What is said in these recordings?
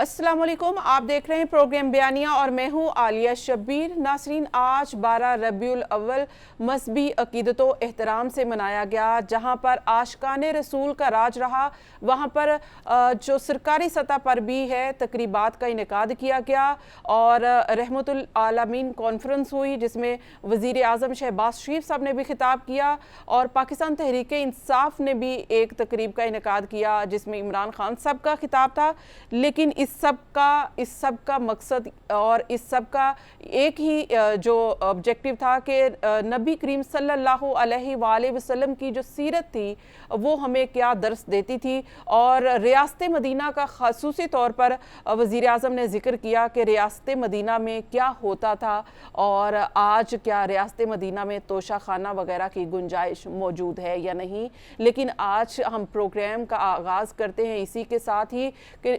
अस्सलाम वालेकुम, आप देख रहे हैं प्रोग्राम बयानिया और मैं हूं आलिया शब्बीर। नासरीन, आज 12 रबीउल अव्वल मजहबी अकीदतो एहतराम से मनाया गया। जहां पर आशिकाने रसूल का राज रहा, वहां पर जो सरकारी सतह पर भी है तकरीबात का इनेकाद किया गया और रहमतुल आलमीन कॉन्फ्रेंस हुई, जिसमें वज़ीर आज़म शहबाज शरीफ साहब ने भी खिताब किया और पाकिस्तान तहरीक इंसाफ ने भी एक तकरीब का इनेकाद किया जिसमें इमरान खान साहब का खिताब था। लेकिन इस सब का मकसद और इस सब का एक ही जो ऑब्जेक्टिव था कि नबी करीम सल्लल्लाहु अलैहि वसल्लम की जो सीरत थी वो हमें क्या दर्स देती थी। और रियासत मदीना का ख़ासूसी तौर पर वज़ीर आज़म ने ज़िक्र किया कि रियासत मदीना में क्या होता था और आज क्या रियासत मदीना में तोशा खाना वगैरह की गुंजाइश मौजूद है या नहीं। लेकिन आज हम प्रोग्राम का आगाज़ करते हैं इसी के साथ ही कि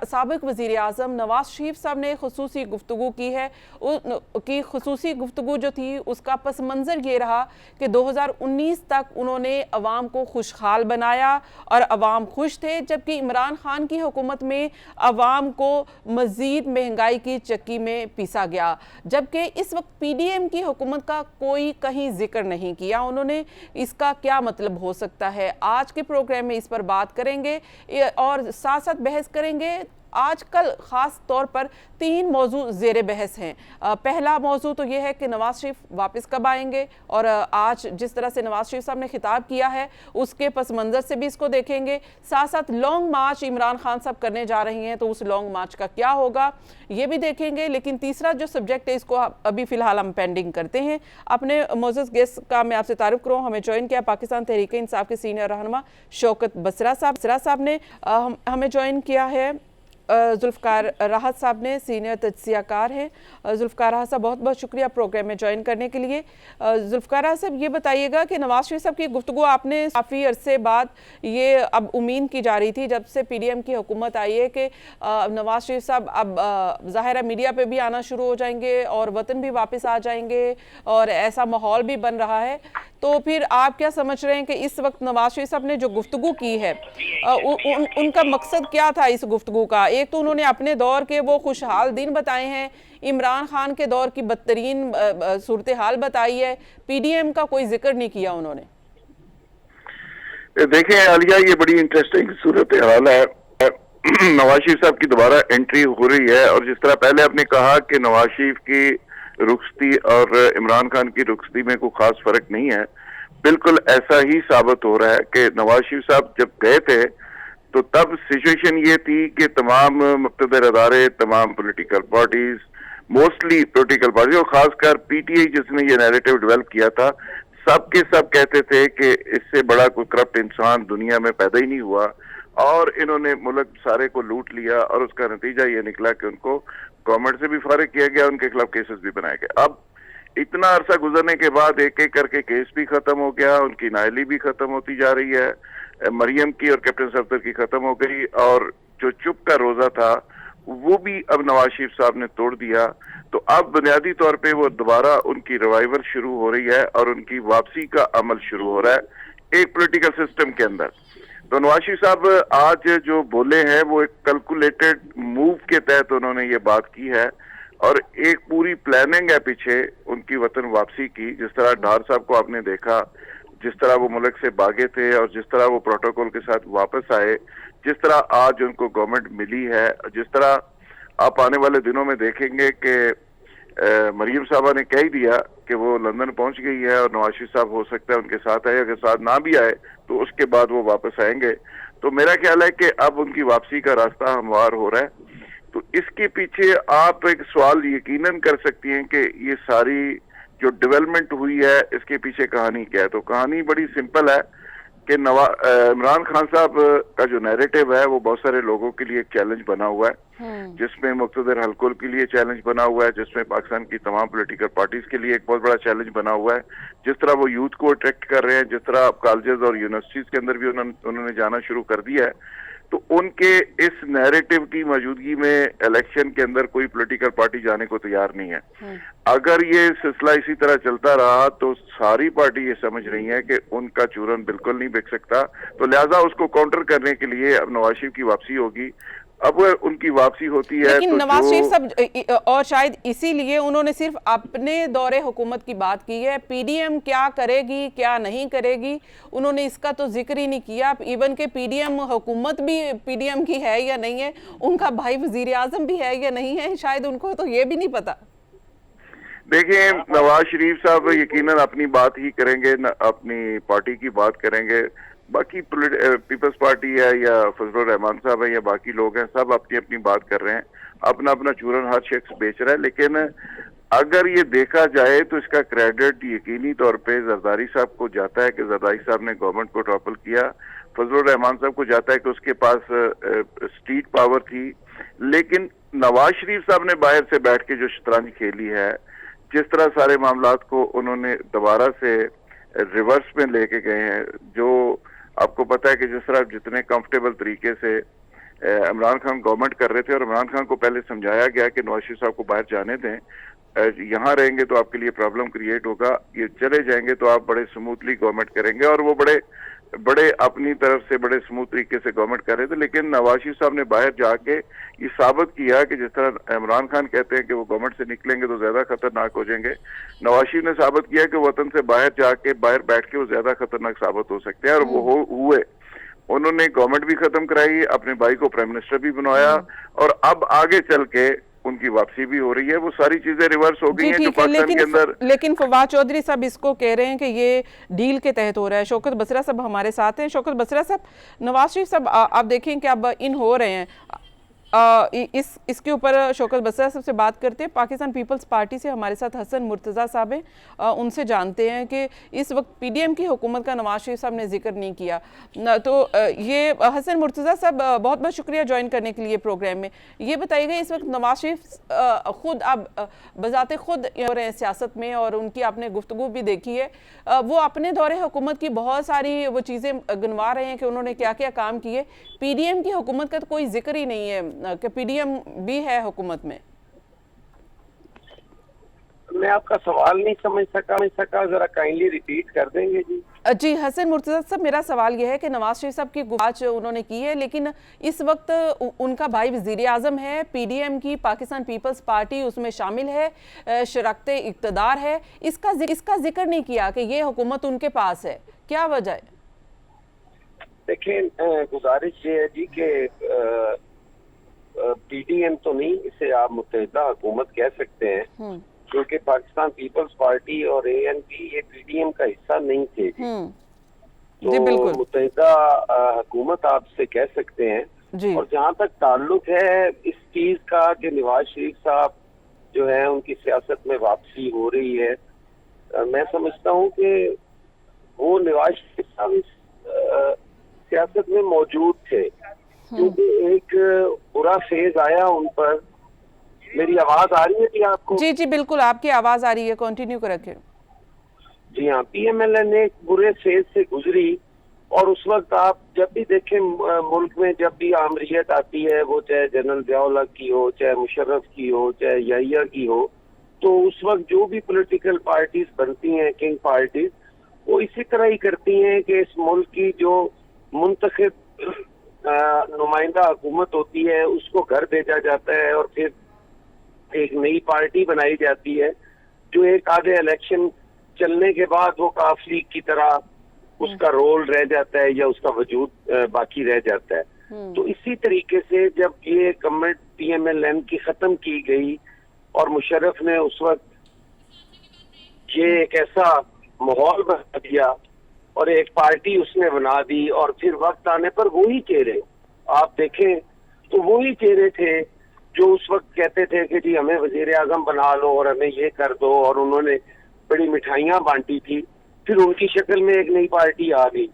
साबिक़ वज़ीर आज़म नवाज शरीफ साहब ने खुसूसी गुफ्तगू की है। उनकी खुसूसी गुफ्तगू जो थी उसका पस मंज़र ये रहा कि 2019 तक उन्होंने अवाम को खुशहाल बनाया और अवाम खुश थे, जबकि इमरान खान की हुकूमत में अवाम को मज़ीद महंगाई की चक्की में पीसा गया। जबकि इस वक्त PDM की हुकूमत का कोई कहीं जिक्र नहीं किया उन्होंने। इसका क्या मतलब हो सकता है, आज के प्रोग्राम में इस पर बात करेंगे और साथ साथ बहस करेंगे। आजकल ख़ास तौर पर 3 मौजू ज़ेर बहस हैं। पहला मौजू तो ये है कि नवाज शरीफ वापस कब आएंगे और आज जिस तरह से नवाज शरीफ साहब ने खिताब किया है उसके पस मंज़र से भी इसको देखेंगे। साथ साथ लॉन्ग मार्च इमरान खान साहब करने जा रही हैं, तो उस लॉन्ग मार्च का क्या होगा ये भी देखेंगे। लेकिन तीसरा जो सब्जेक्ट है इसको अभी फ़िलहाल हम पेंडिंग करते हैं। अपने मोअज़्ज़ज़ गेस्ट का मैं आपसे तारुफ करूँ, हमें ज्वाइन किया पाकिस्तान तहरीक इंसाफ के सीनियर रहनुमा शौकत बसरा साहब ने हमें ज्वाइन किया है। जुल्फ़कार राहत साहब ने, सीनियर तज्ज़ियाकार हैं। जुल्फ़कार राहत साहब, बहुत बहुत शुक्रिया प्रोग्राम में ज्वाइन करने के लिए। जुल्फ़कार राहत साहब, ये बताइएगा कि नवाज शरीफ साहब की गुफ्तगू आपने काफ़ी अरसे बाद, ये अब उम्मीद की जा रही थी जब से PDM की हुकूमत आई है कि नवाज शरीफ साहब अब ज़ाहिर है मीडिया पे भी आना शुरू हो जाएंगे और वतन भी वापस आ जाएंगे और ऐसा माहौल भी बन रहा है। तो फिर आप क्या समझ रहे हैं कि इस वक्त नवाज शरीफ साहब ने जो गुफ्तगू की है उनका मकसद क्या था इस गुफ्तगू का? एक तो उन्होंने अपने दौर के वो खुशहाल दिन बताए हैं, इमरान खान के दौर की बदतरीन सूरत हाल बताई है, PDM का कोई जिक्र नहीं किया उन्होंने। देखें आलिया, ये बड़ी इंटरेस्टिंग सूरत हाल है। नवाज शरीफ साहब की दोबारा एंट्री हो रही है और जिस तरह पहले आपने कहा कि नवाज शरीफ की रुखसती और इमरान खान की रुखसती में कोई खास फर्क नहीं है, बिल्कुल ऐसा ही साबित हो रहा है कि नवाज शरीफ साहब जब गए थे तो तब सिचुएशन ये थी कि तमाम मुक़्तदर अदारे, तमाम political parties, mostly political party और खासकर PTI जिसने ये नैरेटिव डेवलप किया था, सब के सब कहते थे कि इससे बड़ा कोई करप्ट इंसान दुनिया में पैदा ही नहीं हुआ और इन्होंने मुल्क सारे को लूट लिया और उसका नतीजा ये निकला कि उनको गवर्नमेंट से भी फारिग किया गया, उनके खिलाफ केसेस भी बनाए गए। अब इतना अरसा गुजरने के बाद एक एक करके केस भी खत्म हो गया, उनकी नाअहली भी खत्म होती जा रही है, मरियम की और कैप्टन सफ्दर की खत्म हो गई और जो चुप का रोजा था वो भी अब नवाज शरीफ साहब ने तोड़ दिया। तो अब बुनियादी तौर पे वो दोबारा उनकी रिवाइवल शुरू हो रही है और उनकी वापसी का अमल शुरू हो रहा है एक पॉलिटिकल सिस्टम के अंदर। तो नवाज शरीफ साहब आज जो बोले हैं वो एक कैलकुलेटेड मूव के तहत उन्होंने ये बात की है और एक पूरी प्लानिंग है पीछे उनकी वतन वापसी की। जिस तरह डार साहब को आपने देखा, जिस तरह वो मुल्क से भागे थे और जिस तरह वो प्रोटोकॉल के साथ वापस आए, जिस तरह आज उनको गवर्नमेंट मिली है, जिस तरह आप आने वाले दिनों में देखेंगे कि मरियम साहबा ने कह ही दिया कि वो लंदन पहुंच गई है और नवाज शरीफ साहब हो सकता है उनके साथ आए, अगर साथ ना भी आए तो उसके बाद वो वापस आएंगे। तो मेरा ख्याल है कि अब उनकी वापसी का रास्ता हमवार हो रहा है। तो इसके पीछे आप एक सवाल यकीनन कर सकती हैं कि ये सारी जो डेवलपमेंट हुई है इसके पीछे कहानी क्या है। तो कहानी बड़ी सिंपल है कि इमरान खान साहब का जो नैरेटिव है वो बहुत सारे लोगों के लिए एक चैलेंज बना हुआ है, जिसमें मुक़्तदर हलकों के लिए चैलेंज बना हुआ है, जिसमें पाकिस्तान की तमाम पॉलिटिकल पार्टीज के लिए एक बहुत बड़ा चैलेंज बना हुआ है। जिस तरह वो यूथ को अट्रैक्ट कर रहे हैं, जिस तरह कॉलेजेस और यूनिवर्सिटीज के अंदर भी उन्होंने जाना शुरू कर दिया है, तो उनके इस नैरेटिव की मौजूदगी में इलेक्शन के अंदर कोई पॉलिटिकल पार्टी जाने को तैयार नहीं है। अगर ये सिलसिला इसी तरह चलता रहा तो सारी पार्टी ये समझ रही है कि उनका चूरन बिल्कुल नहीं बिक सकता। तो लिहाजा उसको काउंटर करने के लिए अब नवाज शरीफ की वापसी होगी अब अगर उनकी वापसी होती है लेकिन तो नवाज जो शरीफ साहब और शायद इसीलिए उन्होंने सिर्फ अपने दौरे हुकूमत की बात की है, पीडीएम क्या करेगी क्या नहीं करेगी उन्होंने इसका तो जिक्र ही नहीं किया। इवन के पीडीएम हुकूमत भी पीडीएम की है या नहीं है, उनका भाई वजीर आजम भी है या नहीं है, शायद उनको तो ये भी नहीं पता। देखिए, नवाज शरीफ साहब यकीनन अपनी बात ही करेंगे, अपनी पार्टी की बात करेंगे। बाकी पीपल्स पार्टी है या फजलुर रहमान साहब है या बाकी लोग हैं, सब अपनी अपनी बात कर रहे हैं, अपना अपना चूरन हर शख्स बेच रहा है। लेकिन अगर ये देखा जाए तो इसका क्रेडिट यकीनी तौर पे जरदारी साहब को जाता है कि जरदारी साहब ने गवर्नमेंट को टॉपल किया, फजलुर रहमान साहब को जाता है कि उसके पास स्ट्रीट पावर थी। लेकिन नवाज शरीफ साहब ने बाहर से बैठ के जो शतरंज खेली है, जिस तरह सारे मामलात को उन्होंने दोबारा से रिवर्स में लेके गए हैं, जो आपको पता है कि जिस तरह जितने कंफर्टेबल तरीके से इमरान खान गवर्नमेंट कर रहे थे और इमरान खान को पहले समझाया गया कि नवाज शरीफ साहब को बाहर जाने दें, यहाँ रहेंगे तो आपके लिए प्रॉब्लम क्रिएट होगा, ये चले जाएंगे तो आप बड़े स्मूथली गवर्नमेंट करेंगे। और वो बड़े बड़े अपनी तरफ से बड़े स्मूथ तरीके से गवर्नमेंट कर रहे थे। लेकिन नवाज शरीफ साहब ने बाहर जाके ये साबित किया कि जिस तरह इमरान खान कहते हैं कि वो गवर्नमेंट से निकलेंगे तो ज्यादा खतरनाक हो जाएंगे, नवाज शरीफ ने साबित किया कि वतन से बाहर जाके बाहर बैठ के वो ज्यादा खतरनाक साबित हो सकते हैं। और वो हुए, उन्होंने गवर्नमेंट भी खत्म कराई, अपने भाई को प्राइम मिनिस्टर भी बनवाया, और अब आगे चल के उनकी वापसी भी हो रही है। वो सारी चीजें रिवर्स हो गई हैं जो पाकिस्तान के अंदर। लेकिन फवाद चौधरी साहब इसको कह रहे हैं कि ये डील के तहत हो रहा है। शौकत बसरा साहब हमारे साथ हैं। शौकत बसरा साहब, नवाज शरीफ साहब आप देखें कि अब इन हो रहे हैं, इसके ऊपर शौकत बसरा साहब से बात करते हैं। पाकिस्तान पीपल्स पार्टी से हमारे साथ हसन मुर्तज़ा साहब हैं, उनसे जानते हैं कि इस वक्त पीडीएम की हुकूमत का नवाज शरीफ साहब ने जिक्र नहीं किया। तो ये हसन मुर्तज़ा साहब बहुत बहुत शुक्रिया ज्वाइन करने के लिए प्रोग्राम में। ये बताइएगा, इस वक्त नवाज शरीफ खुद अब बजाते खुद हो रहे हैं सियासत में, और उनकी आपने गुफ्तगू भी देखी है, वो अपने दौरे हुकूमत की बहुत सारी वो चीज़ें गिनवा रहे हैं कि उन्होंने क्या क्या काम किए। पीडीएम की हुकूमत का तो कोई जिक्र ही नहीं है कि पीडीएम भी है हुकूमत में। मैं आपका सवाल नहीं समझ सका, जरा काइंडली रिपीट कर देंगे जी। जी हसन मुर्तज़ा साहब, मेरा सवाल यह है कि नवाज शरीफ साहब की गुफ्तगू उन्होंने की है, लेकिन इस वक्त उनका भाई वज़ीर आज़म है, पीडीएम की पाकिस्तान पीपल्स पार्टी उसमें शामिल है, शराकत इक़्तिदार है, इसका जिक्र नहीं किया कि ये हुकूमत उनके पास है, क्या वजह है? देखें, गुजारिश ये है जी कि पीडीएम तो नहीं, इसे आप मुत्तहिदा हुकूमत कह सकते हैं, क्योंकि पाकिस्तान पीपल्स पार्टी और एएनपी ये पीडीएम का हिस्सा नहीं थे जी। तो मुत्तहिदा हुकूमत आपसे कह सकते हैं जी। और जहाँ तक ताल्लुक है इस चीज का कि नवाज शरीफ साहब जो है उनकी सियासत में वापसी हो रही है, मैं समझता हूँ कि वो नवाज शरीफ साहब इस सियासत में मौजूद थे, क्योंकि एक बुरा फेज आया उन पर। मेरी आवाज आ रही है जी आपको? जी जी बिल्कुल, आपकी आवाज आ रही है, कंटिन्यू कर रखें। जी हाँ, पीएमएलएन एक बुरे फेज से गुजरी, और उस वक्त आप जब भी देखें मुल्क में जब भी आमरीयत आती है, वो चाहे जनरल ज़िया-उल हक की हो, चाहे मुशर्रफ की हो, चाहे याहिया की हो, तो उस वक्त जो भी पॉलिटिकल पार्टीज बनती हैं, किंग पार्टीज, वो इसी तरह ही करती हैं कि इस मुल्क की जो मुंतखब नुमाइंदा हुकूमत होती है उसको घर भेजा जाता है, और फिर एक नई पार्टी बनाई जाती है जो एक आधे इलेक्शन चलने के बाद वो काफली की तरह उसका रोल रह जाता है या उसका वजूद बाकी रह जाता है। तो इसी तरीके से जब ये गवर्नमेंट पीएमएलएन की खत्म की गई और मुशर्रफ ने उस वक्त ये एक ऐसा माहौल बना दिया और एक पार्टी उसने बना दी, और फिर वक्त आने पर वही चेहरे आप देखें तो वही चेहरे थे जो उस वक्त कहते थे कि जी हमें वजीर आजम बना लो और हमें ये कर दो, और उन्होंने बड़ी मिठाइयां बांटी थी, फिर उनकी शक्ल में एक नई पार्टी आ गई।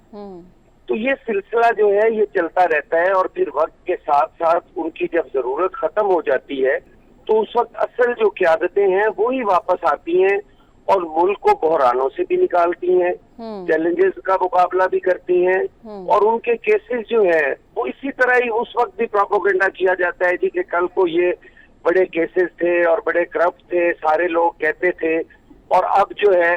तो ये सिलसिला जो है ये चलता रहता है, और फिर वक्त के साथ साथ उनकी जब जरूरत खत्म हो जाती है तो उस वक्त असल जो क़यादतें हैं वो ही वापस आती हैं और मुल्क को बहरानों से भी निकालती हैं, चैलेंजेस का मुकाबला भी करती हैं, और उनके केसेस जो है वो इसी तरह ही उस वक्त भी प्रोपेगेंडा किया जाता है जी कि कल को ये बड़े केसेस थे और बड़े करप्ट थे, सारे लोग कहते थे, और अब जो है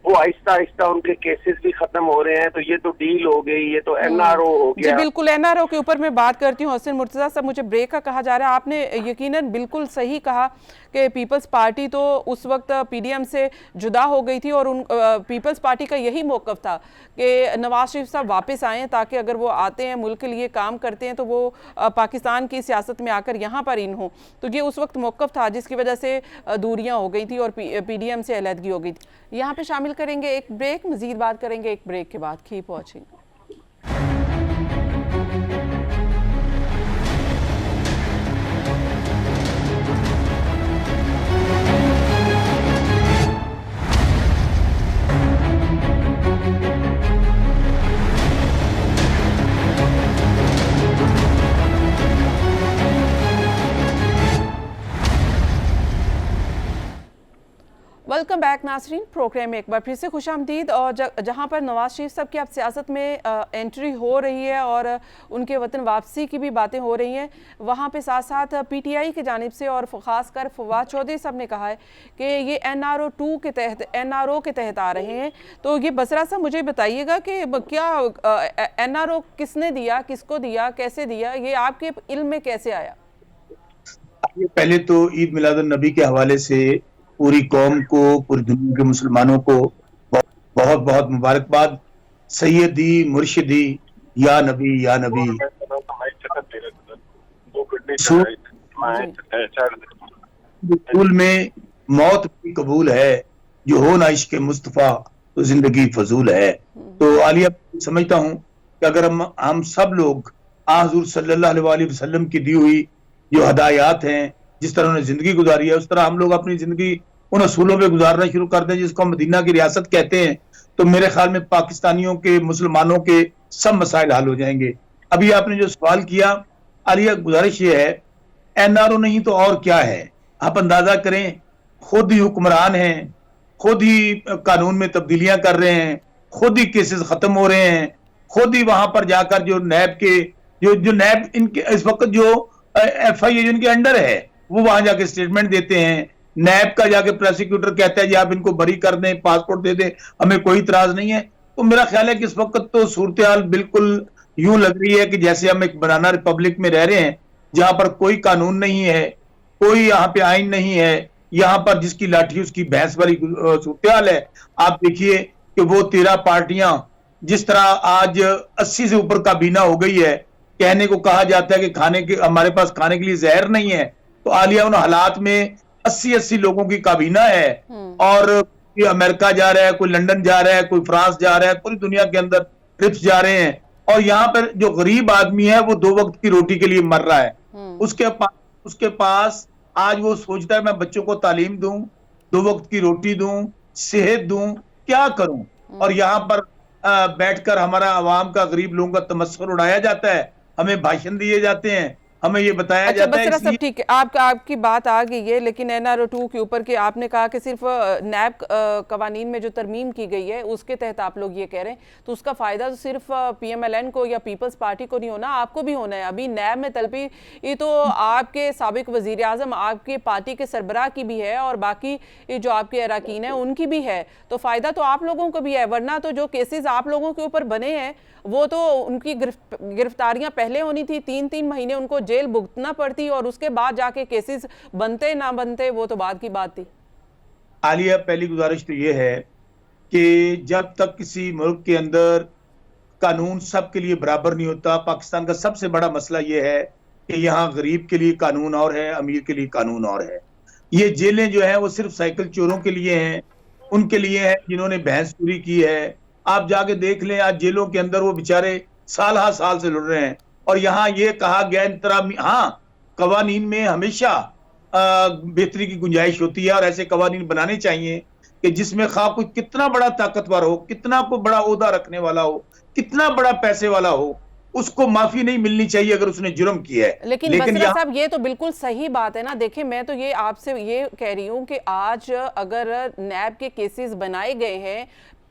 वो आहिस्ता आहिस्ता उनके केसेस भी खत्म हो रहे हैं। तो ये तो डील हो गई, ये तो एनआरओ हो जी गया। बिल्कुल, एनआरओ के ऊपर मैं बात करती हूँ। हसन मुर्तज़ा साहब, मुझे ब्रेक का कहा जा रहा है, आपने यकीनन बिल्कुल सही कहा कि पीपल्स पार्टी तो उस वक्त पीडीएम से जुदा हो गई थी और उन पीपल्स पार्टी का यही मौक़िफ़ था कि नवाज शरीफ साहब वापस आएँ, ताकि अगर वो आते हैं, मुल्क के लिए काम करते हैं, तो वो पाकिस्तान की सियासत में आकर यहाँ पर इन हों। तो ये उस वक्त मौक़िफ़ था जिसकी वजह से दूरियाँ हो गई थी और पीडीएम से अलहदगी हो गई थी। यहाँ पे शामिल करेंगे एक ब्रेक, मज़ीद बात करेंगे एक ब्रेक के बाद। Keep watching. वेलकम बैक नाजरीन, प्रोग्राम में एक बार फिर से खुशामदीद। और जहां पर नवाज शरीफ साहब की अब सियासत में एंट्री हो रही है और उनके वतन वापसी की भी बातें हो रही हैं, वहां पे साथ साथ पीटीआई की जानिब से और ख़ासकर फवाद चौधरी साहब ने कहा है कि ये एनआरओ के तहत आ रहे हैं। तो ये बसरा साहब मुझे बताइएगा कि क्या एनआरओ किसने दिया, किसको दिया, कैसे दिया, ये आपके इल्म में कैसे आया? पहले तो ईद मिलादुन नबी के हवाले से पूरी कौम को, पूरी दुनिया के मुसलमानों को बहुत बहुत मुबारकबाद। सैयदी मुर्शिदी या नबी या नबी। स्कूल में मौत भी कबूल है, जो हो ना इश्क मुस्तफा तो जिंदगी फजूल है। तो आलिया, समझता हूँ कि अगर हम सब लोग हुज़ूर सल्लल्लाहु अलैहि वसल्लम की दी हुई जो हदायत हैं, जिस तरह उन्होंने जिंदगी गुजारी है, उस तरह हम लोग अपनी जिंदगी उन असूलों पे गुजारना शुरू कर दें जिसको हम मदीना की रियासत कहते हैं, तो मेरे ख्याल में पाकिस्तानियों के, मुसलमानों के सब मसाइल हल हो जाएंगे। अभी आपने जो सवाल किया, आलिया, गुजारिश ये है, एनआरओ नहीं तो और क्या है। आप अंदाजा करें, खुद ही हुक्मरान हैं, खुद ही कानून में तब्दीलियां कर रहे हैं, खुद ही केसेस खत्म हो रहे हैं, खुद ही वहां पर जाकर जो नैब के जो नैब इनके इस वक्त जो FIA जो इनके अंडर है, वो वहां जाके स्टेटमेंट देते हैं। नैब का जाके प्रोसिक्यूटर कहता है जी आप इनको बरी कर दें, पासपोर्ट दे दें, हमें कोई इतराज नहीं है। तो मेरा ख्याल है कि इस वक्त तो सूरत हाल बिल्कुल यूं लग रही है कि जैसे हम एक बनाना रिपब्लिक में रह रहे हैं, जहां पर कोई कानून नहीं है, कोई यहाँ पे आइन नहीं है, यहाँ पर जिसकी लाठी उसकी भैंस वाली सूरत हाल है। आप देखिए कि वो 13 पार्टियां, जिस तरह आज 80 से ऊपर काबीना हो गई है, कहने को कहा जाता है कि हमारे पास खाने के लिए जहर नहीं है। तो आलिया, उन हालात में 80 लोगों की काबीना है और कोई अमेरिका जा रहा है, कोई लंदन जा रहा है, कोई फ्रांस जा रहा है, पूरी दुनिया के अंदर ट्रिप्स जा रहे हैं। और यहाँ पर जो गरीब आदमी है वो 2 वक्त की रोटी के लिए मर रहा है। उसके पास आज वो सोचता है मैं बच्चों को तालीम दूं, 2 वक्त की रोटी दूं, सेहत दूं, क्या करूं। और यहाँ पर बैठकर हमारा आवाम का, गरीब लोगों का तमस्खुर उड़ाया जाता है, हमें भाषण दिए जाते हैं, हमें ये बताया जाता है। सब ठीक है, आपकी बात आ गई है, लेकिन एनआरओ 2 के ऊपर के आपने कहा कि सिर्फ नैब कवानीन में जो तरमीम की गई है उसके तहत आप लोग ये कह रहे हैं, तो उसका फायदा तो सिर्फ PMLN को या पीपल्स पार्टी को नहीं होना, आपको भी होना है। अभी नैब में तलबी ये तो आपके साबिक वजीर आजम, आपके पार्टी के सरबराह की भी है और बाकी जो आपके अरकान हैं उनकी भी है, तो फायदा तो आप लोगों को भी है। वरना तो जो केसेस आप लोगों के ऊपर बने हैं वो तो उनकी गिरफ्तारियां पहले होनी थी, 3-3 महीने उनको जेल भुगतना पड़ती और उसके बाद जाके केसेस बनते ना बनते वो तो बाद की बात थी। आलिया, पहली गुजारिश तो ये है कि जब तक किसी मुल्क के अंदर कानून सबके लिए बराबर नहीं होता, पाकिस्तान का सबसे बड़ा मसला ये है कि यहाँ गरीब के लिए कानून और है, अमीर के लिए कानून और है। ये जेलें जो है वो सिर्फ साइकिल चोरों के लिए हैं, उनके लिए है जिन्होंने भैंस चोरी की है। आप जाके देख लें, आज जेलों के अंदर वो बेचारे साल से लड़ रहे हैं। और यहाँ ये कहा गया इन तरह, हाँ, कवानीन में हमेशा बेहतरी की गुंजाइश होती है और ऐसे कवानीन बनाने चाहिए कि जिसमें खा कोई कितना बड़ा ताकतवर हो, कितना कोई बड़ा ओहदा रखने वाला हो, कितना बड़ा पैसे वाला हो, उसको माफी नहीं मिलनी चाहिए अगर उसने जुर्म किया है। लेकिन बसरा साहब, ये तो बिल्कुल सही बात है ना। देखिए, मैं तो ये आपसे ये कह रही हूँ कि आज अगर नैब के केसेस बनाए गए हैं,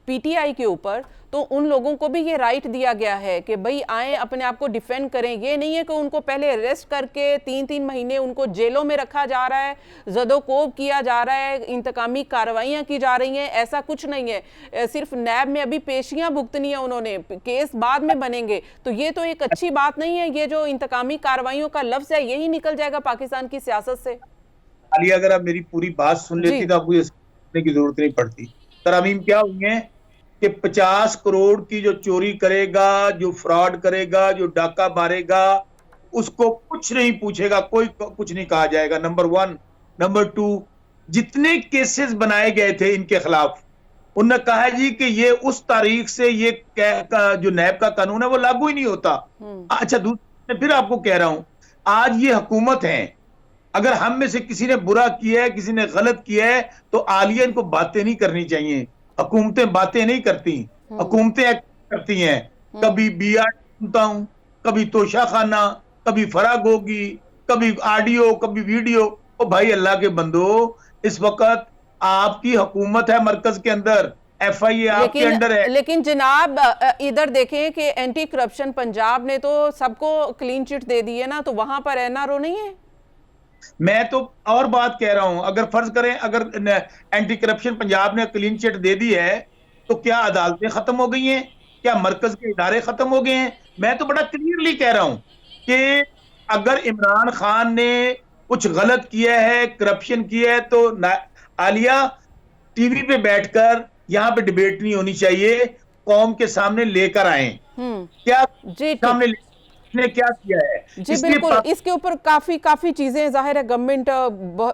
पीटीआई के ऊपर, तो उन लोगों को भी ये राइट दिया गया है कि भाई आए, अपने आप को डिफेंड करें। ये नहीं है कि उनको पहले अरेस्ट करके 3-3 महीने उनको जेलों में रखा जा रहा है, जदोकोब किया जा रहा है, इंतकामी कार्रवाइयां की जा रही हैं। ऐसा कुछ नहीं है। सिर्फ नैब में अभी पेशियां भुगतनी है उन्होंने, केस बाद में बनेंगे। तो ये तो एक अच्छी बात नहीं है। ये जो इंतकामी कार्रवाइयों का लफ्ज है, यही निकल जाएगा पाकिस्तान की सियासत से। आलिया, अगर आप मेरी पूरी बात सुन लेती तो आपको ये समझने की जरूरत नहीं पड़ती। तरमीम क्या हुई है कि 50 करोड़ की जो चोरी करेगा, जो फ्रॉड करेगा, जो डाका मारेगा, उसको कुछ नहीं पूछेगा, कोई कुछ नहीं कहा जाएगा, नंबर 1। नंबर 2, जितने केसेस बनाए गए थे इनके खिलाफ, उन्होंने कहा है जी कि ये उस तारीख से ये जो नैब का कानून है वो लागू ही नहीं होता। अच्छा, दूसरा फिर आपको कह रहा हूं, आज ये हुकूमत है, अगर हम में से किसी ने बुरा किया है, किसी ने गलत किया है, तो आलिया इनको बातें नहीं करनी चाहिए। हुकूमतें बातें नहीं करती, हुकूमतें एक्ट करती हैं। कभी बीआर सुनता हूं, कभी तोशा खाना, कभी फराग होगी, कभी ऑडियो, कभी वीडियो। ओ भाई अल्लाह के बंदो, इस वक्त आपकी हुकूमत है मरकज के अंदर, एफआईए आपके अंडर है। लेकिन जनाब इधर देखें कि एंटी करप्शन पंजाब ने तो सबको क्लीन चिट दे दी है ना, तो वहां पर एनआरओ नहीं है। मैं तो और बात कह रहा हूं, अगर फर्ज करें अगर एंटी करप्शन पंजाब ने क्लीन चिट दे दी है, तो क्या अदालतें खत्म हो गई हैं? क्या मरकज के इदारे खत्म हो गए हैं? मैं तो बड़ा क्लियरली कह रहा हूं कि अगर इमरान खान ने कुछ गलत किया है, करप्शन किया है, तो आलिया टीवी पे बैठकर यहां पे डिबेट नहीं होनी चाहिए, कौम के सामने लेकर आए क्या सामने ने क्या किया है। जी बिल्कुल, इसके ऊपर काफी चीजें, जाहिर है गवर्नमेंट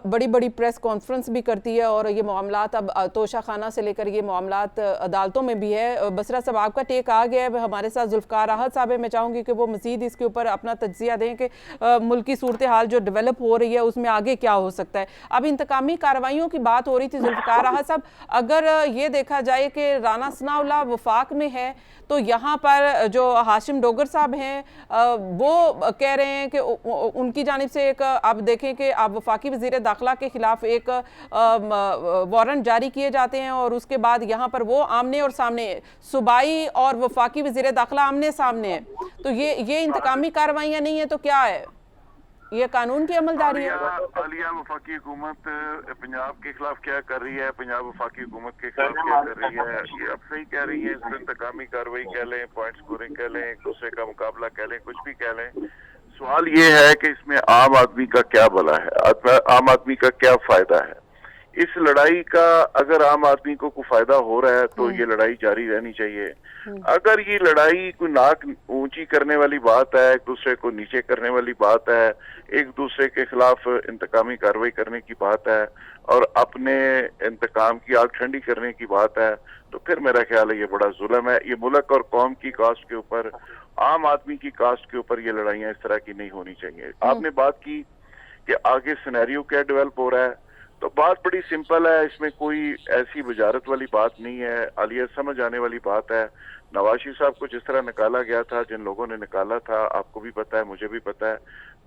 बड़ी बड़ी प्रेस कॉन्फ्रेंस भी करती है, और ये मामलात अब तोशा खाना से लेकर ये मामलात अदालतों में भी है। बसरा साहब, आपका टेक आ गया है, हमारे साथ जुल्फकार राहत साहब है। मैं चाहूंगी कि वो मजीद इसके ऊपर अपना तज्जिया दें कि मुल्क की सूरत हाल जो डेवलप हो रही है उसमें आगे क्या हो सकता है। अब इंतकामी कार्रवाइयों की बात हो रही थी जुल्फकार राहत साहब, अगर ये देखा जाए कि राना सनाउल्लाह वफाक में है, तो यहाँ पर जो हाशिम डोगर साहब हैं वो कह रहे हैं कि उनकी जानिब से एक, आप देखें कि आप वफाकी वज़ीर दाखिला के खिलाफ एक वारंट जारी किए जाते हैं, और उसके बाद यहाँ पर वो आमने और सामने, सूबाई और वफाकी वज़ीर दाखिला आमने सामने है। तो ये इंतकामी कार्रवाइयाँ नहीं है तो क्या है? ये कानून की अमलदारी है। आलिया वफाकी हुकूमत पंजाब के खिलाफ क्या कर रही है, पंजाब वफाकी हुकूमत के खिलाफ क्या कर रही है, ये अब सही कह रही है। इसको इंतकामी कार्रवाई कह लें, पॉइंट स्कोरिंग कह लें, एक दूसरे का मुकाबला कह लें, कुछ भी कह लें, सवाल ये है कि इसमें आम आदमी का क्या भला है, आम आदमी का क्या फायदा है। इस लड़ाई का अगर आम आदमी को कोई फायदा हो रहा है तो ये लड़ाई जारी रहनी चाहिए। अगर ये लड़ाई कोई नाक ऊंची करने वाली बात है, एक दूसरे को नीचे करने वाली बात है, एक दूसरे के खिलाफ इंतकामी कार्रवाई करने की बात है, और अपने इंतकाम की आग ठंडी करने की बात है, तो फिर मेरा ख्याल है ये बड़ा जुल्म है। ये मुल्क और कौम की कास्ट के ऊपर, आम आदमी की कास्ट के ऊपर ये लड़ाइयां इस तरह की नहीं होनी चाहिए। आपने बात की कि आगे सिनेरियो क्या डेवलप हो रहा है, तो बात बड़ी सिंपल है, इसमें कोई ऐसी वजारत वाली बात नहीं है। आलिया समझ आने वाली बात है। नवाज शरीफ साहब को जिस तरह निकाला गया था, जिन लोगों ने निकाला था, आपको भी पता है, मुझे भी पता है,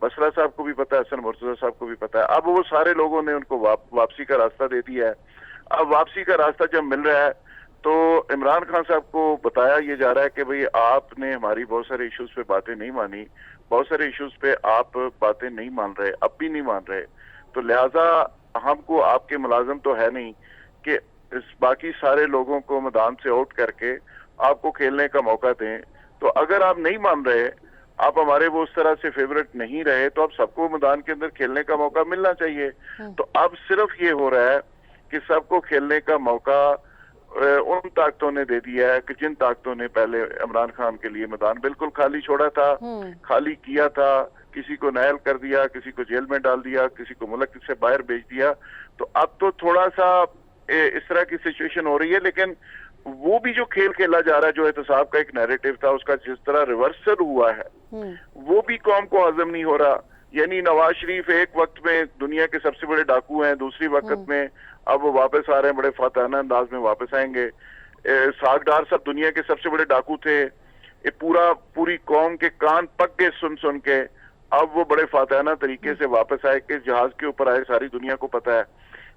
बसरा साहब को भी पता है, हसन मुर्तजा साहब को भी पता है। अब वो सारे लोगों ने उनको वापसी का रास्ता दे दिया है। अब वापसी का रास्ता जब मिल रहा है तो इमरान खान साहब को बताया ये जा रहा है कि भाई आपने हमारी बहुत सारे इश्यूज पे बातें नहीं मानी, बहुत सारे इश्यूज पे आप बातें नहीं मान रहे, अब भी नहीं मान रहे, तो लिहाजा हमको आपके मुलाजिम तो है नहीं कि इस बाकी सारे लोगों को मैदान से आउट करके आपको खेलने का मौका दें। तो अगर आप नहीं मान रहे, आप हमारे वो उस तरह से फेवरेट नहीं रहे, तो अब सबको मैदान के अंदर खेलने का मौका मिलना चाहिए। तो अब सिर्फ ये हो रहा है कि सबको खेलने का मौका उन ताकतों ने दे दिया है कि जिन ताकतों ने पहले इमरान खान के लिए मैदान बिल्कुल खाली छोड़ा था, खाली किया था, किसी को नायल कर दिया, किसी को जेल में डाल दिया, किसी को मुल्क से बाहर भेज दिया। तो अब तो थोड़ा सा इस तरह की सिचुएशन हो रही है, लेकिन वो भी जो खेल खेला जा रहा है, जो एहतसाब का एक नैरेटिव था, उसका जिस तरह रिवर्सल हुआ है, वो भी कौम को हजम नहीं हो रहा। यानी नवाज शरीफ एक वक्त में दुनिया के सबसे बड़े डाकू हैं, दूसरी वक्त में अब वो वापस आ रहे हैं, बड़े फाताना अंदाज में वापस आएंगे। सागडार सब दुनिया के सबसे बड़े डाकू थे, ये पूरी कौम के कान पक गए सुन के, अब वो बड़े फाताना तरीके से वापस आए, किस जहाज के ऊपर आए सारी दुनिया को पता है।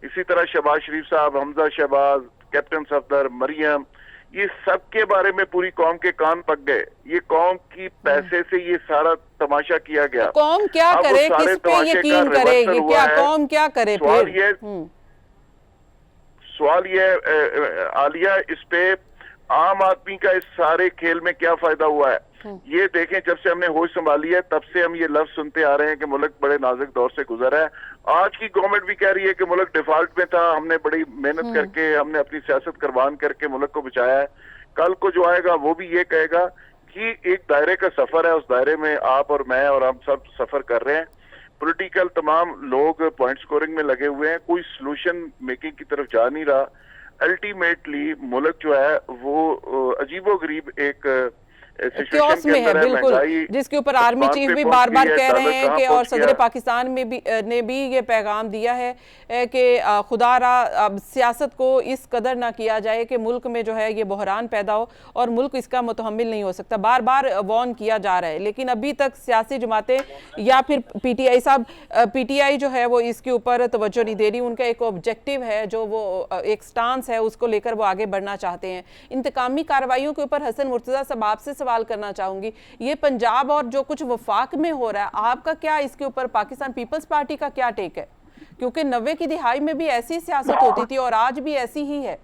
इसी तरह शहबाज शरीफ साहब, हमजा शहबाज, कैप्टन सफदर, मरियम, ये सब के बारे में पूरी कौम के कान पक गए। ये कौम की पैसे से ये सारा तमाशा किया गया। तो कौम क्या अब वो करे, सारे किस पे तमाशे यकीन का करे, रिवर्सल ये हुआ क्या है। कौम क्या करे सवाल फिर? ये सवाल ये आलिया, इस पे आम आदमी का इस सारे खेल में क्या फायदा हुआ है? ये देखें, जब से हमने होश संभाली है तब से हम ये लफ्ज सुनते आ रहे हैं कि मुल्क बड़े नाजुक दौर से गुजरा है। आज की गवर्नमेंट भी कह रही है कि मुल्क डिफॉल्ट में था, हमने बड़ी मेहनत करके, हमने अपनी सियासत कुर्बान करके मुल्क को बचाया है। कल को जो आएगा वो भी ये कहेगा कि एक दायरे का सफर है, उस दायरे में आप और मैं और हम सब सफर कर रहे हैं। पॉलिटिकल तमाम लोग पॉइंट स्कोरिंग में लगे हुए हैं, कोई सोल्यूशन मेकिंग की तरफ जा नहीं रहा। अल्टीमेटली मुल्क जो है वो अजीबोगरीब एक क्योस में है, बिल्कुल, जिसके ऊपर आर्मी चीफ भी बार बार कह रहे हैं कि, और सदर पाकिस्तान में भी ने भी ये पैगाम दिया है कि खुदारा अब सियासत को इस कदर ना किया जाए कि मुल्क में जो है ये बहरान पैदा हो और मुल्क इसका मुतहम्मिल नहीं हो सकता। बार बार वार्न किया जा रहा है, लेकिन अभी तक सियासी जमातें या फिर पीटीआई साहब, पीटीआई जो है वो इसके ऊपर तवज्जो नहीं दे रही। उनका एक ऑब्जेक्टिव है, जो वो एक स्टांस है, उसको लेकर वो आगे बढ़ना चाहते हैं। इंतकामी कार्रवाइयों के ऊपर हसन मुर्तज़ा साहब आपसे सवाल करना चाहूंगी, ये पंजाब और जो कुछ वफाक में हो रहा है, आपका क्या इसके ऊपर, पाकिस्तान पीपल्स पार्टी का क्या टेक है? क्योंकि 90 की दिहाई में भी ऐसी सियासत होती थी और आज भी ऐसी ही है।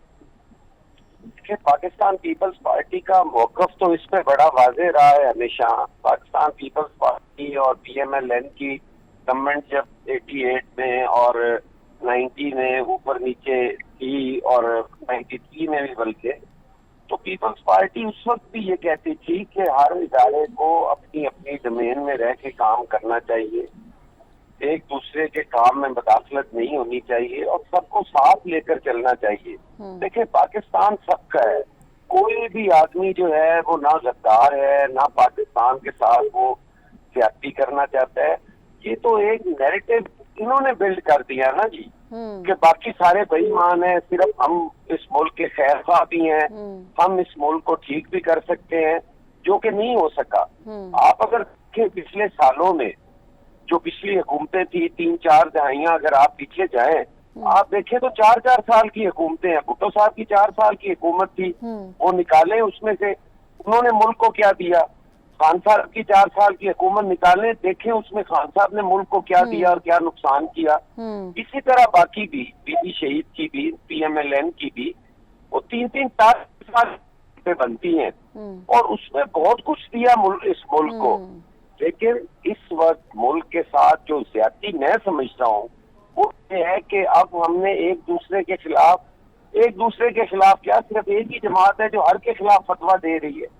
पाकिस्तान पीपल्स पार्टी का मौकफ तो इस पे बड़ा वाज़ेह रहा है हमेशा। पाकिस्तान पीपल्स पार्टी और पीएमएलएन की गवर्नमेंट जब 88 में और 90 में ऊपर नीचे थी और 93 में भी, बल्कि तो पीपल्स पार्टी उस वक्त भी ये कहती थी कि हर इदारे को अपनी अपनी डोमेन में रह के काम करना चाहिए, एक दूसरे के काम में मुदाखलत नहीं होनी चाहिए और सबको साथ लेकर चलना चाहिए। देखिए, पाकिस्तान सबका है, कोई भी आदमी जो है वो ना गद्दार है, ना पाकिस्तान के साथ वो ज्यादती करना चाहता है। ये तो एक नैरेटिव इन्होंने बिल्ड कर दिया ना जी, कि बाकी सारे बेईमान हैं, सिर्फ हम इस मुल्क के खैर ख्वाह भी हैं, हम इस मुल्क को ठीक भी कर सकते हैं, जो कि नहीं हो सका। आप अगर देखें पिछले सालों में जो पिछली हुकूमतें थी, 3-4 दहाइयां अगर आप पीछे जाएं, आप देखें तो 4-4 साल की हुकूमतें हैं। भुट्टो साहब की 4 साल की हुकूमत थी, वो निकाले उसमें से, उन्होंने मुल्क को क्या दिया। खान साहब की 4 साल की हुकूमत निकालें, देखें उसमें खान साहब ने मुल्क को क्या दिया और क्या नुकसान किया। इसी तरह बाकी भी, बीबी शहीद की भी, पीएमएलएन की भी, वो 3-3-4 साल पे बनती हैं और उसमें बहुत कुछ दिया इस मुल्क को। लेकिन इस वक्त मुल्क के साथ जो ज्यादती मैं समझता हूँ वो ये है कि अब हमने एक दूसरे के खिलाफ क्या, सिर्फ एक ही जमात है जो हर के खिलाफ फतवा दे रही है।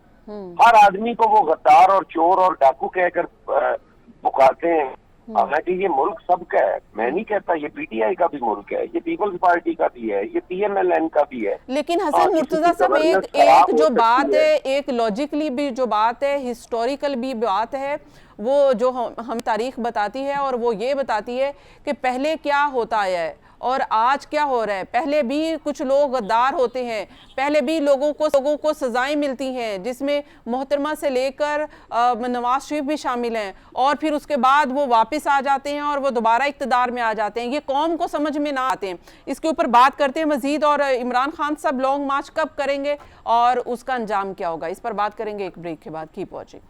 हर आदमी को वो गद्दार और चोर और डाकू कहकर पुकारते हैं। हालांकि ये मुल्क सबका है, मैं नहीं कहता, ये पीटीआई का भी मुल्क है, ये पीपल्स पार्टी का भी है, ये पीएमएलएन का भी है। लेकिन हसन मुर्तजा साहब, एक जो बात है, एक लॉजिकली भी जो बात है, हिस्टोरिकल भी बात है, वो जो हम तारीख बताती है और वो ये बताती है कि पहले क्या होता है और आज क्या हो रहा है। पहले भी कुछ लोग गद्दार होते हैं, पहले भी लोगों को सजाएं मिलती हैं, जिसमें मोहतरमा से लेकर नवाज शरीफ भी शामिल हैं, और फिर उसके बाद वो वापस आ जाते हैं और वो दोबारा इक़्तिदार में आ जाते हैं। ये कौम को समझ में ना आते हैं। इसके ऊपर बात करते हैं मजीद, और इमरान खान साहब लॉन्ग मार्च कब करेंगे और उसका अंजाम क्या होगा, इस पर बात करेंगे एक ब्रेक के बाद। Keep watching.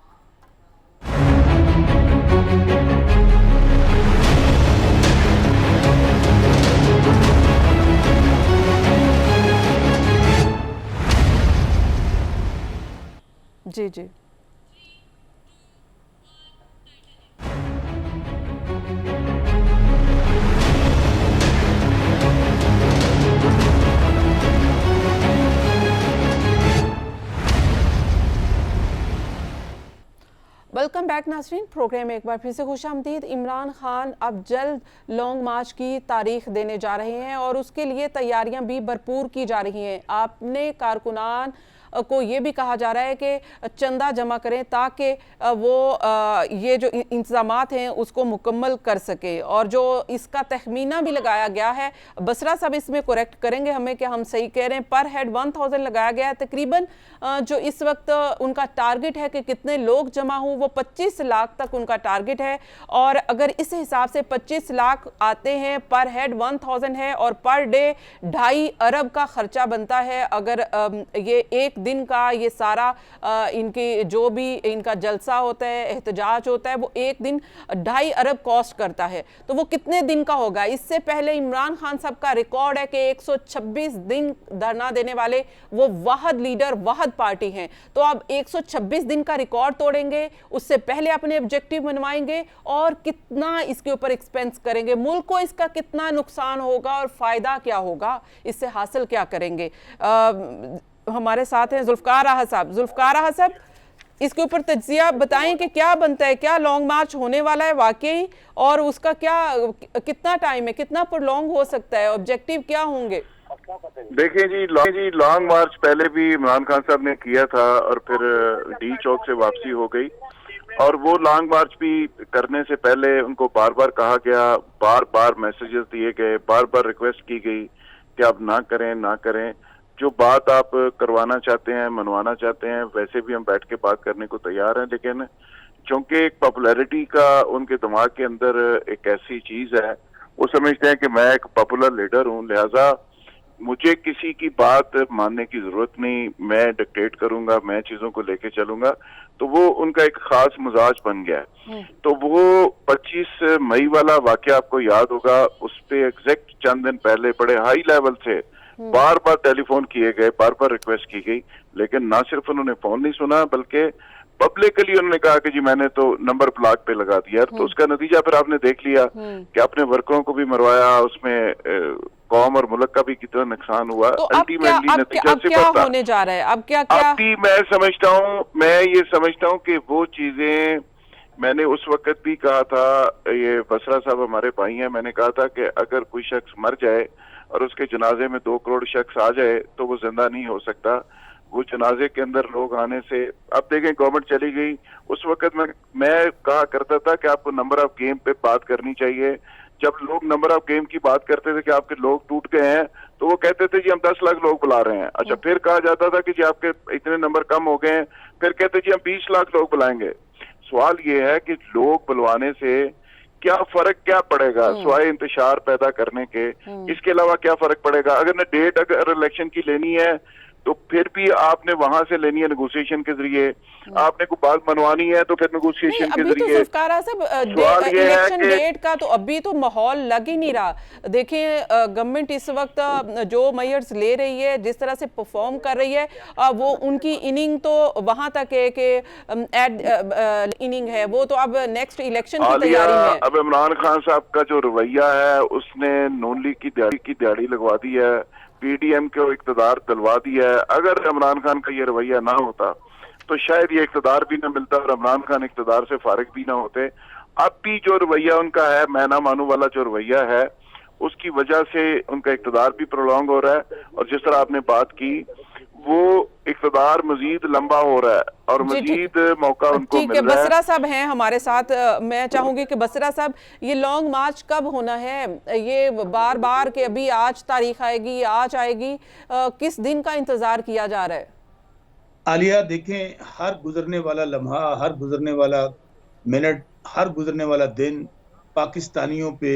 जी जी, वेलकम बैक नाज़रीन। प्रोग्राम में एक बार फिर से खुशामदीद। इमरान खान अब जल्द लॉन्ग मार्च की तारीख देने जा रहे हैं और उसके लिए तैयारियां भी भरपूर की जा रही हैं। आपने कारकुनान को ये भी कहा जा रहा है कि चंदा जमा करें ताकि वो ये जो इंतजामात हैं उसको मुकम्मल कर सके। और जो इसका तखमीना भी लगाया गया है, बसरा साहब इसमें करेक्ट करेंगे हमें कि हम सही कह रहे हैं, पर हेड 1000 लगाया गया है। तकरीबन जो इस वक्त उनका टारगेट है कि कितने लोग जमा हों, वो 25 लाख तक उनका टारगेट है। और अगर इस हिसाब से 25 लाख आते हैं, पर हेड 1000 है और पर डे 2.5 अरब का खर्चा बनता है। अगर ये एक दिन का ये सारा इनकी जो भी इनका जलसा होता है, एहतजाज होता है, वो एक दिन 2.5 अरब कॉस्ट करता है, तो वो कितने दिन का होगा? इससे पहले इमरान खान साहब का रिकॉर्ड है कि 126 दिन धरना देने वाले वो वाहद लीडर, वाहद पार्टी हैं। तो अब 126 दिन का रिकॉर्ड तोड़ेंगे, उससे पहले अपने ऑब्जेक्टिव मनवाएंगे और कितना इसके ऊपर एक्सपेंस करेंगे, मुल्क को इसका कितना नुकसान होगा और फायदा क्या होगा, इससे हासिल क्या करेंगे? हमारे साथ हैं जुल्फकार आहत साहब। जुल्फकार आहत साहब, इसके ऊपर तज्जिया बताएं कि क्या बनता है, क्या लॉन्ग मार्च होने वाला है वाकई, और उसका क्या कितना टाइम है, कितना प्रोलॉन्ग हो सकता है, ऑब्जेक्टिव क्या होंगे? देखिए जी, लॉन्ग मार्च पहले भी इमरान खान साहब ने किया था और फिर डी चौक से वापसी हो गई। और वो लॉन्ग मार्च भी करने से पहले उनको बार बार कहा गया, बार बार मैसेजेस दिए गए, बार बार रिक्वेस्ट की गई कि आप ना करें, ना करें। जो बात आप करवाना चाहते हैं, मनवाना चाहते हैं, वैसे भी हम बैठ के बात करने को तैयार हैं। लेकिन चूंकि एक पॉपुलैरिटी का उनके दिमाग के अंदर एक ऐसी चीज है, वो समझते हैं कि मैं एक पॉपुलर लीडर हूं, लिहाजा मुझे किसी की बात मानने की जरूरत नहीं, मैं डिक्टेट करूंगा, मैं चीजों को लेके चलूंगा। तो वो उनका एक खास मिजाज बन गया है। तो वो 25 मई वाला वाकया आपको याद होगा, उस पे एग्जैक्ट चंद दिन पहले बड़े हाई लेवल से बार बार टेलीफोन किए गए, बार बार रिक्वेस्ट की गई, लेकिन ना सिर्फ उन्होंने फोन नहीं सुना बल्कि पब्लिकली उन्होंने कहा कि जी मैंने तो नंबर ब्लॉक पे लगा दिया। तो उसका नतीजा फिर आपने देख लिया कि अपने वर्करों को भी मरवाया, उसमें कौम और मुल्क का भी कितना नुकसान हुआ। तो अल्टीमेटली नतीजा क्या होने जा रहा है? अब क्या मैं ये समझता हूँ कि वो चीजें मैंने उस वक्त भी कहा था, ये बसरा साहब हमारे भाई हैं, मैंने कहा था कि अगर कोई शख्स मर जाए और उसके जनाजे में 2 करोड़ शख्स आ जाए तो वो जिंदा नहीं हो सकता। वो जनाजे के अंदर लोग आने से, अब देखें गवर्नमेंट चली गई, उस वक्त मैं कहा करता था कि आपको नंबर ऑफ गेम पे बात करनी चाहिए। जब लोग नंबर ऑफ गेम की बात करते थे कि आपके लोग टूट गए हैं, तो वो कहते थे जी हम 10 लाख लोग बुला रहे हैं। अच्छा, फिर कहा जाता था कि जी आपके इतने नंबर कम हो गए हैं, फिर कहते जी हम 20 लाख लोग बुलाएंगे। सवाल ये है कि लोग बुलवाने से क्या फर्क क्या पड़ेगा सिवाय इंतशार पैदा करने के? इसके अलावा क्या फर्क पड़ेगा? अगर डेट अगर इलेक्शन की लेनी है तो फिर भी आपने वहां से लेनी है नेगोशिएशन के जरिए, आपने कोई बात मनवानी है तो फिर नेगोशिएशन के जरिए। इलेक्शन डेट का तो अभी तो माहौल लग ही नहीं रहा। देखिए गवर्नमेंट इस वक्त जो मेयर्स ले रही है, जिस तरह से परफॉर्म कर रही है, वो उनकी इनिंग तो वहां तक है कि इनिंग है, वो तो अब नेक्स्ट इलेक्शन की तैयारी में है। अब इमरान खान साहब का जो रवैया है, उसने नून लीग की दिहाड़ी लगवा दी है, पीडीएम को इक्तदार दिलवा दिया है। अगर इमरान खान का ये रवैया ना होता तो शायद ये इक्तदार भी ना मिलता और इमरान खान इक्तदार से फारिग भी ना होते। अब भी जो रवैया उनका है, मैं ना मानू वाला जो रवैया है, उसकी वजह से उनका इक्तदार भी प्रोलॉन्ग हो रहा है। और जिस तरह आपने बात की, वो इक्तदार मजीद लंबा हो रहा है और मजीद मौका उनको मिल रहा है। बसरा साहब हैं हमारे साथ, मैं चाहूंगी कि बसरा साहब, ये लॉन्ग मार्च कब होना है? ये बार बार कि अभी आज तारीख आएगी, आज आएगी, किस दिन का इंतजार किया जा रहा है? आलिया, देखें, हर गुजरने वाला लम्हा, हर गुजरने वाला मिनट, हर गुजरने वाला दिन पाकिस्तानियों पे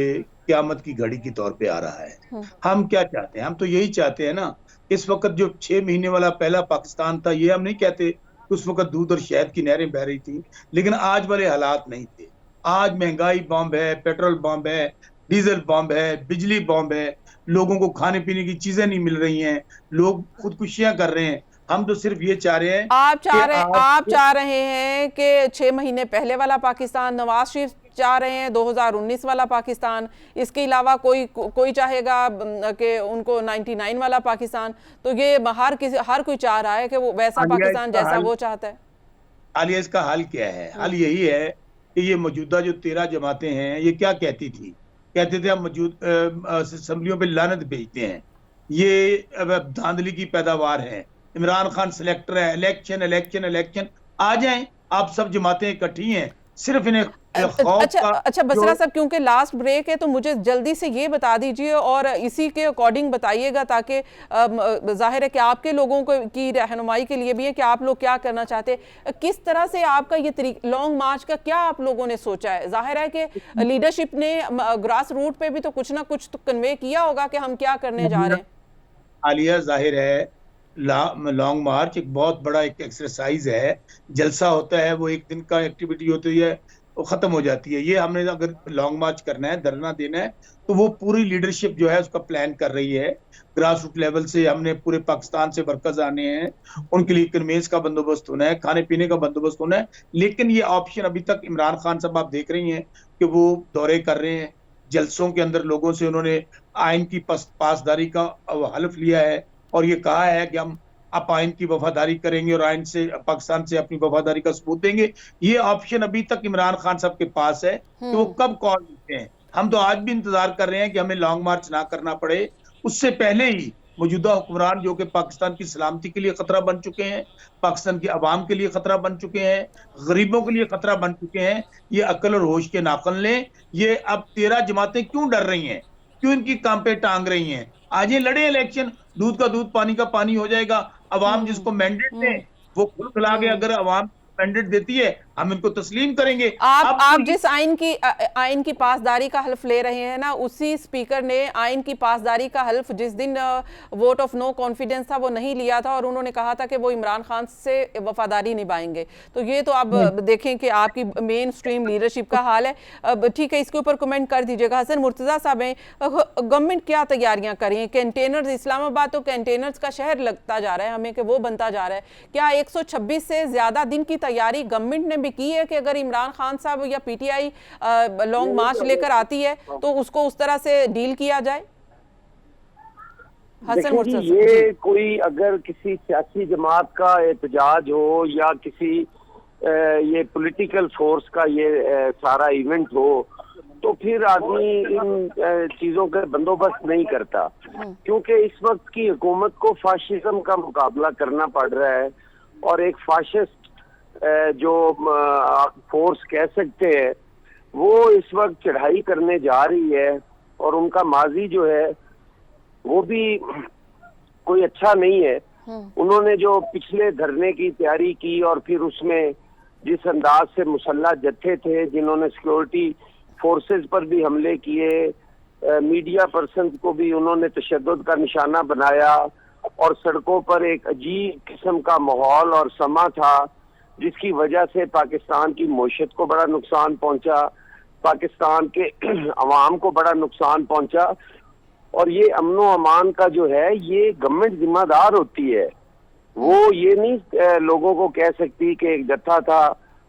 क़यामत की घड़ी के तौर पे आ रहा है। हम क्या चाहते हैं? हम तो यही चाहते हैं ना, इस वक्त जो 6 महीने वाला पहला पाकिस्तान था, ये हम नहीं कहते उस वक्त दूध और शहद की नहरें बह रही थी, लेकिन आज वाले हालात नहीं थे। आज महंगाई बॉम्ब है, पेट्रोल बॉम्ब है, डीजल बॉम्ब है, बिजली बॉम्ब है, लोगों को खाने पीने की चीजें नहीं मिल रही हैं, लोग खुदकुशियां कर रहे हैं। हम तो सिर्फ ये चाह रहे हैं, आप चाह रहे हैं कि 6 महीने पहले वाला पाकिस्तान, नवाज शरीफ चाह रहे हैं 2019 वाला पाकिस्तान, इसके अलावा कोई चाहेगा कि उनको 99 वाला पाकिस्तान। तो ये हर कोई चाह रहा है कि वो वैसा पाकिस्तान जैसा वो चाहता है। आलिया, इसका हल क्या है? हल यही है कि ये मौजूदा जो 13 जमातें हैं, ये क्या कहती थी? कहते थे हम मौजूद असेंबलियों पे लानत भेजते हैं, ये धांधली की पैदावार है, इमरान खान सिलेक्टर है, इलेक्शन इलेक्शन इलेक्शन। आ जाएं, आप सब जमातें इकट्ठी हैं, सिर्फ इन्हें खौफ अच्छा का अच्छा बसरा साहब, क्योंकि लास्ट ब्रेक है तो मुझे जल्दी से ये बता दीजिए और इसी के अकॉर्डिंग बताइएगा, ताकि जाहिर है कि आपके लोगों को की रहनुमाई के लिए भी है कि आप लोग क्या करना चाहते हैं। किस तरह से आपका ये लॉन्ग मार्च का क्या आप लोगों ने सोचा है? जाहिर है कि लीडरशिप ने ग्रास रूट पे भी तो कुछ ना कुछ तो कन्वे किया होगा कि हम क्या करने जा रहे हैं। आलिया, जाहिर है लॉन्ग मार्च एक बहुत बड़ा एक एक्सरसाइज है, जलसा होता है, वो एक दिन का एक्टिविटी होती है, वो खत्म हो जाती है। ये हमने अगर लॉन्ग मार्च करना है, धरना देना है, तो वो पूरी लीडरशिप जो है उसका प्लान कर रही है। ग्रास रूट लेवल से हमने पूरे पाकिस्तान से वर्कर्स आने हैं, उनके लिए कन्वेंस का बंदोबस्त होना है, खाने पीने का बंदोबस्त होना है। लेकिन ये ऑप्शन अभी तक इमरान खान साहब आप देख रही हैं कि वो दौरे कर रहे हैं, जलसों के अंदर लोगों से उन्होंने आइन की पासदारी का हल्फ लिया है और ये कहा है कि हम आप आइन की वफादारी करेंगे और आइन से पाकिस्तान से अपनी वफादारी का सबूत देंगे। ये ऑप्शन अभी तक इमरान खान साहब के पास है कि वो कब कॉल देते हैं। हम तो आज भी इंतजार कर रहे हैं कि हमें लॉन्ग मार्च ना करना पड़े, उससे पहले ही मौजूदा हुक्मरान जो कि पाकिस्तान की सलामती के लिए खतरा बन चुके हैं, पाकिस्तान की आवाम के लिए खतरा बन चुके हैं, गरीबों के लिए खतरा बन चुके हैं, ये अक्ल और होश के नाखन लें। ये अब 13 जमातें क्यों डर रही हैं, क्यों इनकी काम पे टांग रही हैं? आज ये लड़े इलेक्शन, दूध का दूध पानी का पानी हो जाएगा। अवाम जिसको मैंडेट दे वो खुल खिला के अगर अवाम मैंडेट देती है हम इनको तस्लीम करेंगे। आप जिस आइन की पासदारी का हल्फ ले रहे हैं ना, उसी स्पीकर ने आइन की पासदारी का हल्फ जिस दिन वोट ऑफ नो कॉन्फिडेंस था वो नहीं लिया था और उन्होंने कहा था कि वो इमरान खान से वफादारी निभाएंगे। तो ये तो आप देखें कि आपकी मेन स्ट्रीम लीडरशिप का हाल है। अब ठीक है, इसके ऊपर कमेंट कर दीजिएगा। हसन मुर्तजा साहब, गवर्नमेंट क्या तैयारियां कर रही है? कंटेनर्स, इस्लामाबाद तो कंटेनर्स का शहर लगता जा रहा है हमें कि वो बनता जा रहा है। क्या 126 से ज्यादा दिन की तैयारी गवर्नमेंट ने भी की है कि अगर इमरान खान साहब या पीटीआई लॉन्ग मार्च लेकर आती है तो उसको उस तरह से डील किया जाए? देखिए जी, ये कोई अगर किसी सियासी जमात का एहतजाज हो या किसी ये पॉलिटिकल फोर्स का ये सारा इवेंट हो तो फिर आदमी इन चीजों का बंदोबस्त नहीं करता, क्योंकि इस वक्त की हुकूमत को फाशिज्म का मुकाबला करना पड़ रहा है और एक फाशिस्ट जो फोर्स कह सकते हैं वो इस वक्त चढ़ाई करने जा रही है और उनका माजी जो है वो भी कोई अच्छा नहीं है। उन्होंने जो पिछले धरने की तैयारी की और फिर उसमें जिस अंदाज से मुसल्ला जत्थे थे जिन्होंने सिक्योरिटी फोर्सेस पर भी हमले किए, मीडिया पर्सन को भी उन्होंने तशद्दुद का निशाना बनाया और सड़कों पर एक अजीब किस्म का माहौल और समा था जिसकी वजह से पाकिस्तान की मईशत को बड़ा नुकसान पहुंचा, पाकिस्तान के अवाम को बड़ा नुकसान पहुंचा। और ये अमनो अमान का जो है ये गवर्नमेंट जिम्मेदार होती है, वो ये नहीं लोगों को कह सकती कि एक जत्था था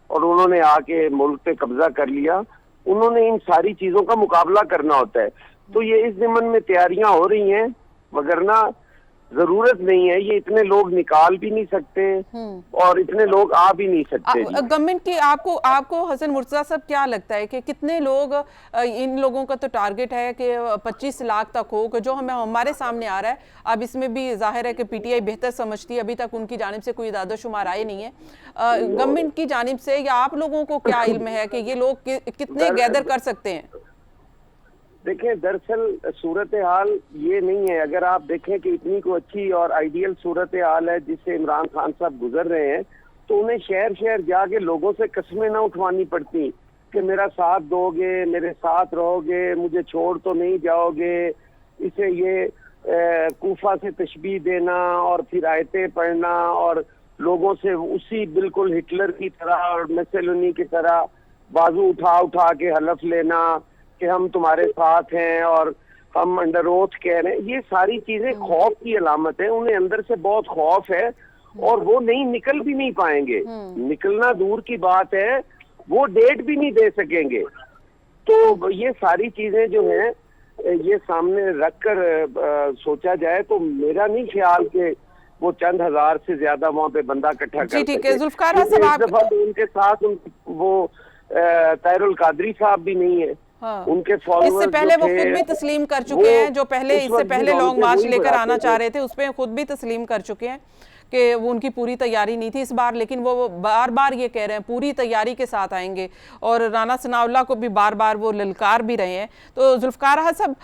और उन्होंने आके मुल्क पे कब्जा कर लिया। उन्होंने इन सारी चीजों का मुकाबला करना होता है। तो ये इस ज़िम्मन में तैयारियां हो रही हैं, वगरना जरूरत नहीं है। ये इतने लोग निकाल भी नहीं सकते और इतने लोग आ भी नहीं सकते। गवर्नमेंट की आपको हसन मुर्तजा साहब क्या लगता है कि कितने लोग, इन लोगों का तो टारगेट है कि 25 लाख तक हो, जो हमारे सामने आ रहा है। अब इसमें भी जाहिर है कि पीटीआई बेहतर समझती है, अभी तक उनकी जानिब से कोई इदादा शुमार आए नहीं है। गवर्नमेंट की जानिब से या आप लोगों को क्या इल्म है कि ये लोग कितने गैदर कर सकते हैं? देखिए, दरअसल सूरत हाल ये नहीं है। अगर आप देखें कि इतनी को अच्छी और आइडियल सूरत हाल है जिससे इमरान खान साहब गुजर रहे हैं, तो उन्हें शहर शहर जाके लोगों से कस्में ना उठवानी पड़ती कि मेरा साथ दोगे, मेरे साथ रहोगे, मुझे छोड़ तो नहीं जाओगे। इसे ये कूफा से तशबीह देना और फिर आयतें पढ़ना और लोगों से उसी बिल्कुल हिटलर की तरह और मुसोलिनी की तरह बाजू उठा उठा के हलफ लेना कि हम तुम्हारे साथ हैं और हम अंडर ओथ कह रहे हैं। ये सारी चीजें खौफ की अलामत है। उन्हें अंदर से बहुत खौफ है और वो नहीं निकल भी नहीं पाएंगे। निकलना दूर की बात है, वो डेट भी नहीं दे सकेंगे। तो ये सारी चीजें जो हैं ये सामने रखकर सोचा जाए तो मेरा नहीं ख्याल कि वो चंद हजार से ज्यादा वहाँ पे बंदा इकट्ठा कर सके। जुल्फकार साहब, उनके साथ वो ताहिरुल कादरी साहब भी नहीं है। हाँ। उनके फॉलोअर्स इससे पहले वो खुद भी तस्लीम कर चुके हैं, जो पहले इससे पहले लॉन्ग मार्च लेकर आना चाह रहे थे उस पर खुद भी तस्लीम कर चुके हैं। कि वो उनकी पूरी तैयारी नहीं थी इस बार, लेकिन वो बार बार ये कह रहे हैं पूरी तैयारी के साथ आएंगे और राना सनाउल्लाह को भी बार बार वो ललकार भी रहे हैं। तो जुल्फ़िकार अहद साहब,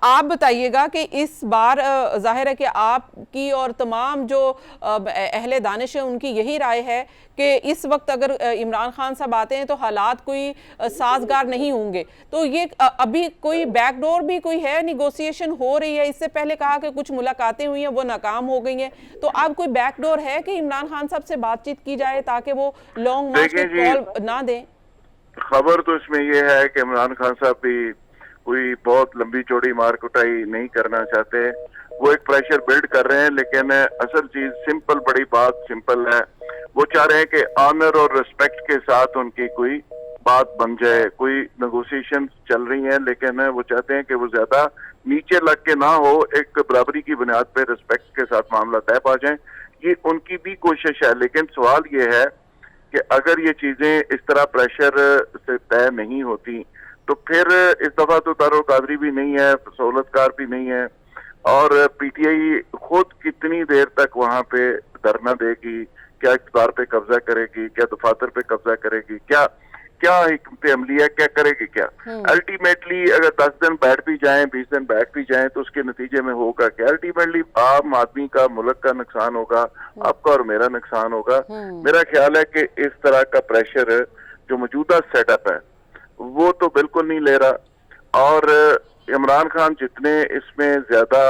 आप बताइएगा कि इस बार जाहिर है कि आपकी और तमाम जो अहले दानिश है उनकी यही राय है कि इस वक्त अगर इमरान खान साहब आते हैं तो हालात कोई साजगार नहीं होंगे। तो ये अभी कोई बैकडोर भी कोई है, निगोशिएशन हो रही है? इससे पहले कहा कि कुछ मुलाकातें हुई हैं वो नाकाम हो गई हैं, तो अब कोई बैकडोर है कि इमरान खान साहब से बातचीत की जाए ताकि वो लॉन्ग मार्च की कॉल ना दें? खबर तो इसमें यह है कि इमरान खान साहब भी कोई बहुत लंबी चौड़ी मार कुटाई नहीं करना चाहते, वो एक प्रेशर बिल्ड कर रहे हैं। लेकिन असल चीज सिंपल, बड़ी बात सिंपल है, वो चाह रहे हैं कि ऑनर और रिस्पेक्ट के साथ उनकी कोई बात बन जाए। कोई नेगोशिएशन चल रही है लेकिन वो चाहते हैं कि वो ज्यादा नीचे लग के ना हो, एक बराबरी की बुनियाद पे रिस्पेक्ट के साथ मामला तय पा जाए। ये उनकी भी कोशिश है, लेकिन सवाल ये है कि अगर ये चीजें इस तरह प्रेशर से तय नहीं होती तो फिर इस दफा तो तारुल कादरी भी नहीं है, सहूलतकार भी नहीं है, और पीटीआई खुद कितनी देर तक वहां पे धरना देगी, क्या इक़्तिदार पे कब्जा करेगी, क्या दफातर पे कब्जा करेगी, क्या क्या हिकमत अमली है, क्या करेगी, क्या अल्टीमेटली अगर 10 दिन बैठ भी जाएं, 20 दिन बैठ भी जाएं तो उसके नतीजे में होगा क्या? अल्टीमेटली आम आदमी का, मुल्क का नुकसान होगा, आपका और मेरा नुकसान होगा। मेरा ख्याल है कि इस तरह का प्रेशर जो मौजूदा सेटअप है वो तो बिल्कुल नहीं ले रहा, और इमरान खान जितने इसमें ज्यादा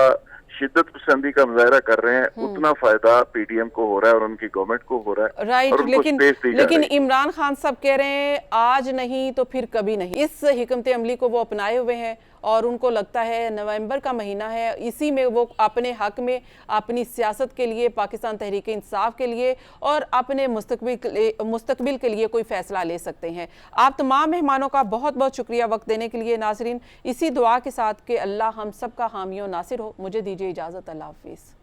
शिद्दत पसंदी का मुजाहरा कर रहे हैं उतना फायदा पीडीएम को हो रहा है और उनकी गवर्नमेंट को हो रहा है। राइट, लेकिन इमरान खान साहब कह रहे हैं आज नहीं तो फिर कभी नहीं। इस हिकमत अमली को वो अपनाए हुए हैं और उनको लगता है नवंबर का महीना है, इसी में वो अपने हक में, अपनी सियासत के लिए, पाकिस्तान तहरीक इंसाफ के लिए और अपने मुस्तकबिल के लिए कोई फैसला ले सकते हैं। आप तमाम मेहमानों का बहुत बहुत शुक्रिया वक्त देने के लिए। नाज़रीन, इसी दुआ के साथ कि अल्लाह हम सब का हामी और नासिर हो। मुझे दीजिए इजाज़त। अल्लाह हाफिज़।